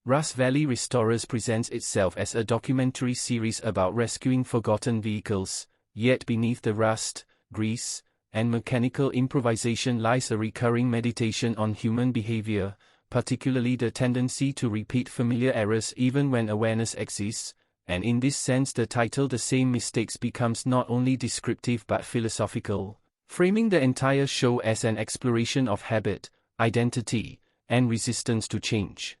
Rust Valley Restorers presents itself as a documentary series about rescuing forgotten vehicles, yet beneath the rust, grease, and mechanical improvisation lies a recurring meditation on human behavior, particularly the tendency to repeat familiar errors even when awareness exists, and in this sense the title The Same Mistakes becomes not only descriptive but philosophical, framing the entire show as an exploration of habit, identity, and resistance to change.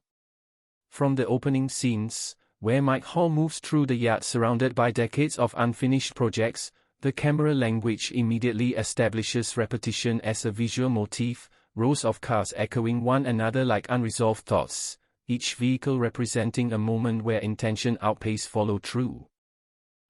From the opening scenes, where Mike Hall moves through the yard surrounded by decades of unfinished projects, the camera language immediately establishes repetition as a visual motif, rows of cars echoing one another like unresolved thoughts, each vehicle representing a moment where intention outpaced follow-through.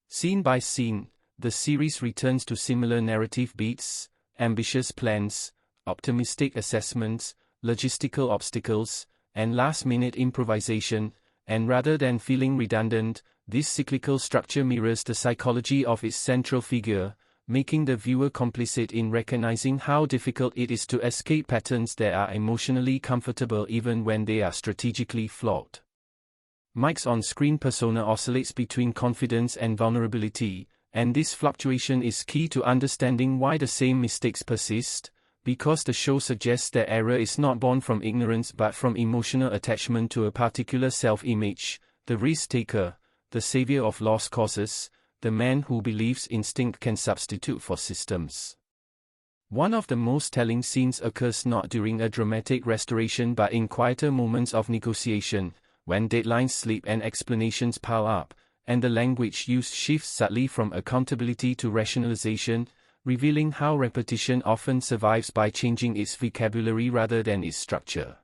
Scene by scene, the series returns to similar narrative beats, ambitious plans, optimistic assessments, logistical obstacles, and last-minute improvisation, and rather than feeling redundant, this cyclical structure mirrors the psychology of its central figure, making the viewer complicit in recognizing how difficult it is to escape patterns that are emotionally comfortable even when they are strategically flawed. Mike's on-screen persona oscillates between confidence and vulnerability, and this fluctuation is key to understanding why the same mistakes persist, because the show suggests that error is not born from ignorance but from emotional attachment to a particular self-image, the risk-taker, the savior of lost causes, the man who believes instinct can substitute for systems. One of the most telling scenes occurs not during a dramatic restoration but in quieter moments of negotiation, when deadlines slip and explanations pile up, and the language used shifts subtly from accountability to rationalization, revealing how repetition often survives by changing its vocabulary rather than its structure.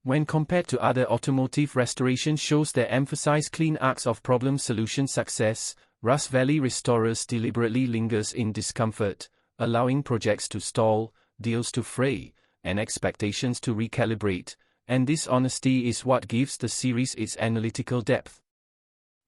When compared to other automotive restoration shows that emphasize clean arcs of problem-solution success, Rust Valley Restorers deliberately lingers in discomfort, allowing projects to stall, deals to fray, and expectations to recalibrate, and this honesty is what gives the series its analytical depth.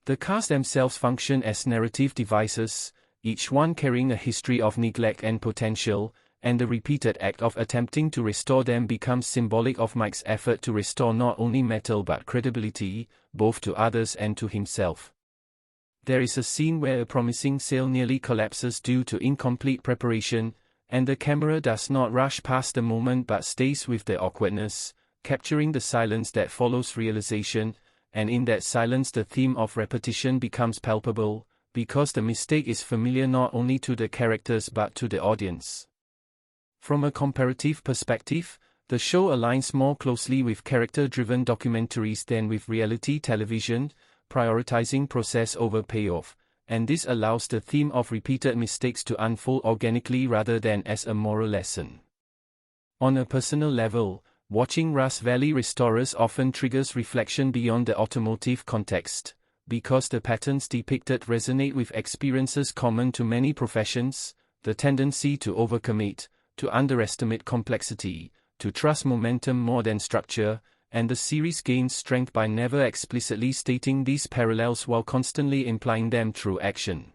The cars themselves function as narrative devices, each one carrying a history of neglect and potential, and the repeated act of attempting to restore them becomes symbolic of Mike's effort to restore not only mettle but credibility, both to others and to himself. There is a scene where a promising sale nearly collapses due to incomplete preparation, and the camera does not rush past the moment but stays with the awkwardness, capturing the silence that follows realization, and in that silence the theme of repetition becomes palpable, because the mistake is familiar not only to the characters but to the audience. From a comparative perspective, the show aligns more closely with character-driven documentaries than with reality television, prioritizing process over payoff, and this allows the theme of repeated mistakes to unfold organically rather than as a moral lesson. On a personal level, watching Rust Valley Restorers often triggers reflection beyond the automotive context, because the patterns depicted resonate with experiences common to many professions, the tendency to overcommit, to underestimate complexity, to trust momentum more than structure, and the series gains strength by never explicitly stating these parallels while constantly implying them through action.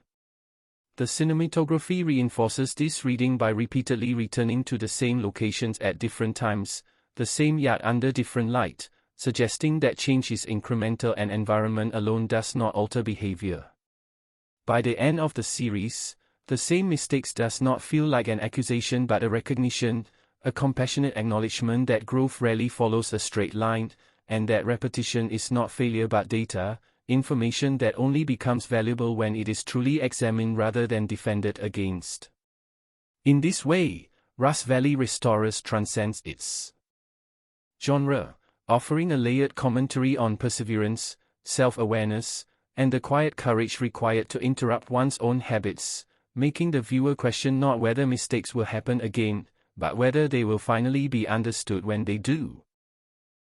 The cinematography reinforces this reading by repeatedly returning to the same locations at different times, the same yard under different light, suggesting that change is incremental and environment alone does not alter behavior. By the end of the series, The Same Mistakes does not feel like an accusation but a recognition, a compassionate acknowledgement that growth rarely follows a straight line, and that repetition is not failure but data, information that only becomes valuable when it is truly examined rather than defended against. In this way, Rust Valley Restorers transcends its genre, offering a layered commentary on perseverance, self-awareness, and the quiet courage required to interrupt one's own habits, making the viewer question not whether mistakes will happen again, but whether they will finally be understood when they do.